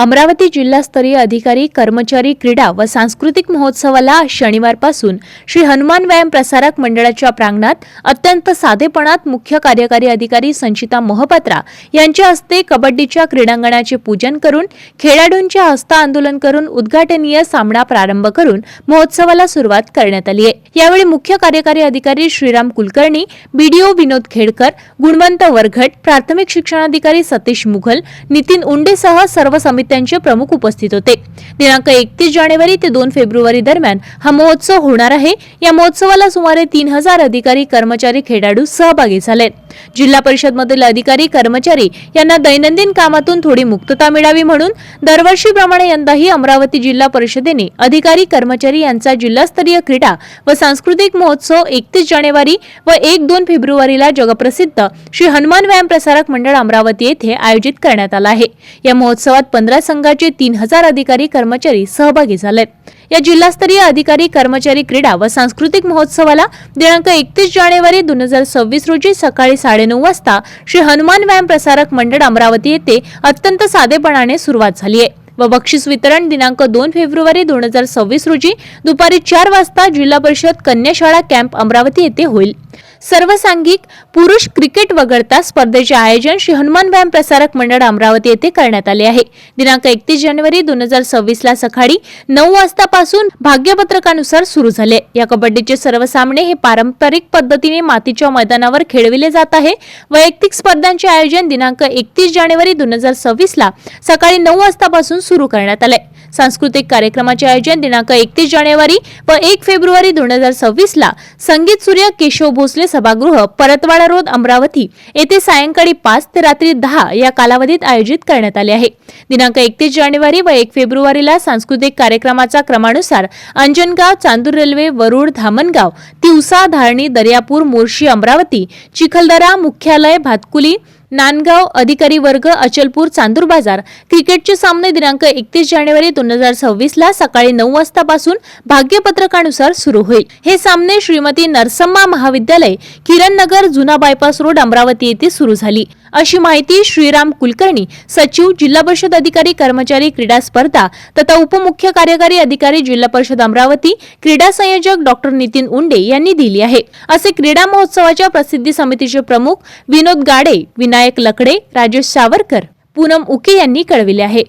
अमरावती जिल्हास्तरीय अधिकारी कर्मचारी क्रीडा व सांस्कृतिक महोत्सवाला शनिवारपासून श्री हनुमान व्यायाम प्रसारक मंडळाच्या प्रांगणात अत्यंत साधेपणात मुख्य कार्यकारी अधिकारी संचिता मोहपात्रा यांच्या हस्ते कबड्डीच्या क्रीडांगणाचे पूजन करून खेळाडूंच्या हस्ते आंदोलन करून उद्घाटनीय सामना प्रारंभ करून महोत्सवाला सुरुवात करण्यात आली आहे। यावेळी मुख्य कार्यकारी अधिकारी श्रीराम कुलकर्णी, बीडीओ विनोद खेडकर, गुणवंत वरघट, प्राथमिक शिक्षणाधिकारी सतीश मुघल, नितीन उंडेसह सर्व त्यांचे प्रमुख उपस्थित होते। दिनांक 31 जानेवारी ते 2 फेब्रुवारी दरम्यान हा महोत्सव होणार आहे। या महोत्सवाला सुमारे 3000 अधिकारी, कर्मचारी, खेळाडू सहभागी झाले। जिल्हा परिषद मधील अधिकारी कर्मचारी यांना दैनंदिन कामातून थोडी मुक्तता मिळावी म्हणून दरवर्षीप्रमाणे यंदाही अमरावती जिल्हा परिषदेने अधिकारी कर्मचारी यांचा जिल्हास्तरीय क्रीडा व सांस्कृतिक महोत्सव 31 जानेवारी व 1-2 फेब्रुवारीला जगप्रसिद्ध श्री हनुमान व्यायाम प्रसारक मंडळ अमरावती येथे आयोजित करण्यात आला आहे। या महोत्सवात 15 संघाचे 3000 अधिकारी कर्मचारी सहभागी झाले। या जिल्हास्तरीय अधिकारी कर्मचारी क्रीडा व सांस्कृतिक महोत्सवाला दिनांक 31 जानेवारी 2026 रोजी सकाळी 9:30 वाजता श्री हनुमान व्यायाम प्रसारक मंडळ अमरावती येथे अत्यंत साधेपणाने सुरुवात झाली आहे व बक्षीस वितरण दिनांक 2 फेब्रुवारी 2026 रोजी दुपारी 4 वाजता जिल्हा परिषद कन्या शाळा कॅम्प अमरावती येथे होईल। सर्वसांघिक पुरुष क्रिकेट वगळता स्पर्धेचे आयोजन श्री हनुमान व्यायाम प्रसारक मंडळ अमरावती येथे करण्यात आले आहे। दिनांक 31 जानेवारी 2026 ला सकाळी 9 वाजतापासून भाग्यपत्रकानुसार सुरू झाले। या कबड्डीचे सर्व सामने हे पारंपरिक पद्धतीने मातीच्या मैदानावर खेळविले जात आहे। वैयक्तिक स्पर्धांचे आयोजन दिनांक 31 जानेवारी 2026 ला सकाळी 9 वाजतापासून सुरू करण्यात आले। सांस्कृतिक कार्यक्रमाचे आयोजन दिनांक 31 जानेवारी व 1 फेब्रुवारी 2026 ला संगीत सूर्य केशव भोसले सभागृह, परतवाडा रोड, अमरावती येथे सायंकाळी 5 ते रात्री 10 या कालावधीत आयोजित करण्यात आले आहे। दिनांक 31 जानेवारी व 1 फेब्रुवारीला सांस्कृतिक कार्यक्रमाचा क्रमानुसार अंजनगाव, चांदूर रेल्वे, वरुड, धामणगाव, तिवसा, धारणी, दर्यापूर, मोर्शी, अमरावती, चिखलदरा मुख्यालय, भातकुली, नांदगाव, अधिकारी वर्ग, अचलपूर, चांदूर बाजार क्रिकेटचे सामने दिनांक 31 जानेवारी 2026 ला सकाळी 9 वाजतापासून भाग्यपत्रकानुसार सुरू होईल। हे सामने श्रीमती नरसम्मा महाविद्यालय, किरण नगर, जुना बायपास रोड, अमरावती येथे सुरू झाली, अशी माहिती श्रीराम कुलकर्णी, सचिव, जिल्हा परिषद अधिकारी कर्मचारी क्रीडा स्पर्धा तथा उपमुख्य कार्यकारी अधिकारी जिल्हा परिषद अमरावती, क्रीडा संयोजक डॉक्टर नितीन उंडे यांनी दिली आहे, असे क्रीडा महोत्सवाच्या प्रसिद्धी समितीचे प्रमुख विनोद गाडे, विनायक लकडे, राजेश सावरकर, पूनम उके यांनी कळविले आहे।